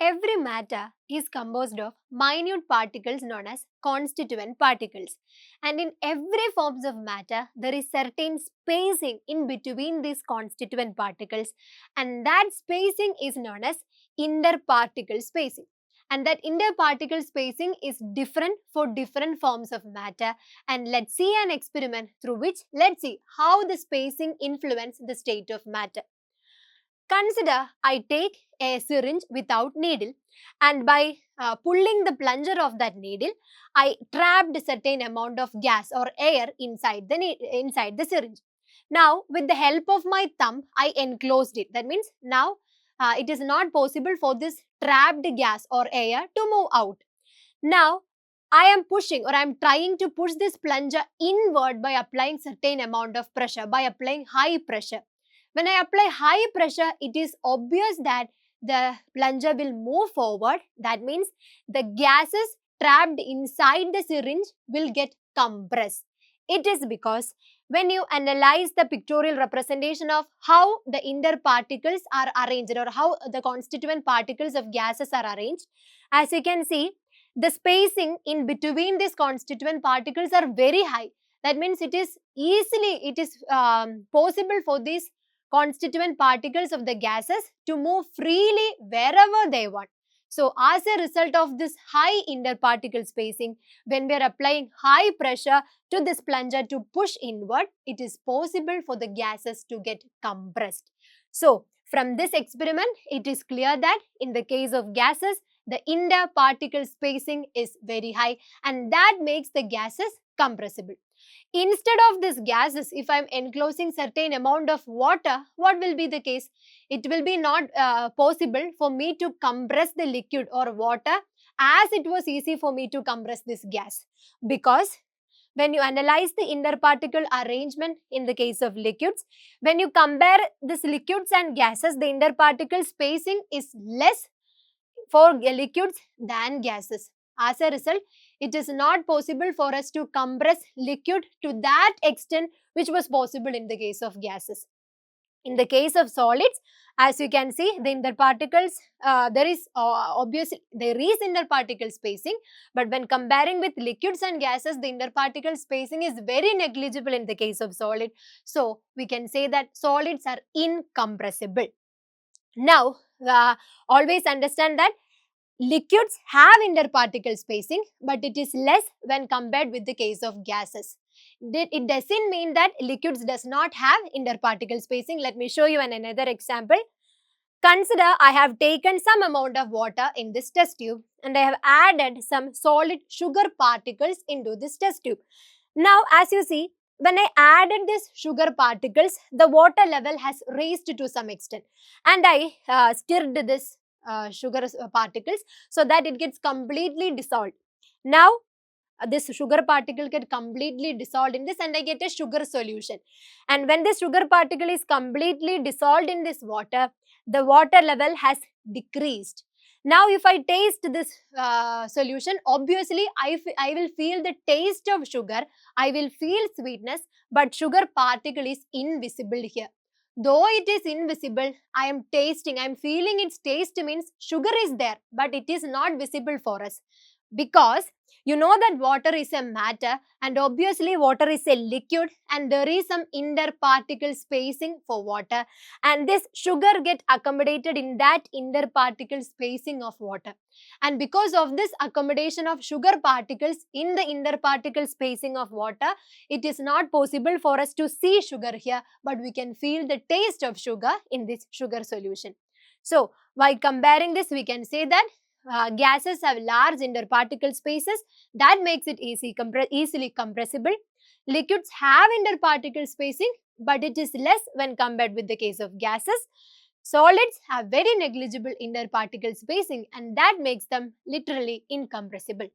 Every matter is composed of minute particles known as constituent particles. And in every forms of matter, there is certain spacing in between these constituent particles, and that spacing is known as interparticle spacing. And that interparticle spacing is different for different forms of matter. And let's see an experiment through which let's see how the spacing influences the state of matter. Consider I take a syringe without needle, and by pulling the plunger of that needle, I trapped a certain amount of gas or air inside the syringe. Now, with the help of my thumb, I enclosed it. That means now it is not possible for this trapped gas or air to move out. Now, I am pushing or I am trying to push this plunger inward by applying certain amount of pressure, by applying high pressure. When I apply high pressure, it is obvious that the plunger will move forward. That means the gases trapped inside the syringe will get compressed. It is because when you analyze the pictorial representation of how the interparticles are arranged or how the constituent particles of gases are arranged, as you can see, the spacing in between these constituent particles are very high. That means it is possible for these constituent particles of the gases to move freely wherever they want. So, as a result of this high interparticle spacing, when we are applying high pressure to this plunger to push inward, it is possible for the gases to get compressed. So, from this experiment, it is clear that in the case of gases, the interparticle spacing is very high, and that makes the gases compressible. Instead of this gases, if I am enclosing certain amount of water, what will be the case? It will be not possible for me to compress the liquid or water as it was easy for me to compress this gas, because when you analyze the interparticle arrangement in the case of liquids, when you compare this liquids and gases, the interparticle spacing is less for liquids than gases. As a result, it is not possible for us to compress liquid to that extent which was possible in the case of gases. In the case of solids, as you can see, the interparticles, there is interparticle spacing, but when comparing with liquids and gases, the interparticle spacing is very negligible in the case of solid. So, we can say that solids are incompressible. Now, always understand that liquids have interparticle spacing, but it is less when compared with the case of gases. It doesn't mean that liquids does not have interparticle spacing. Let me show you another example. Consider I have taken some amount of water in this test tube and I have added some solid sugar particles into this test tube. Now, as you see, when I added these sugar particles, the water level has raised to some extent, and I stirred this sugar particles so that it gets completely dissolved. Now, this sugar particle get completely dissolved in this and I get a sugar solution. And when this sugar particle is completely dissolved in this water, the water level has decreased. Now, if I taste this solution, obviously I will feel the taste of sugar, I will feel sweetness, but sugar particle is invisible here. Though it is invisible, I am tasting, I am feeling its taste means sugar is there, but it is not visible for us. Because you know that water is a matter and obviously water is a liquid and there is some interparticle spacing for water, and this sugar get accommodated in that interparticle spacing of water. And because of this accommodation of sugar particles in the interparticle spacing of water, it is not possible for us to see sugar here, but we can feel the taste of sugar in this sugar solution. So, by comparing this, we can say that gases have large interparticle spaces, that makes it easily compressible. Liquids have interparticle spacing, but it is less when compared with the case of gases. Solids have very negligible interparticle spacing and that makes them literally incompressible.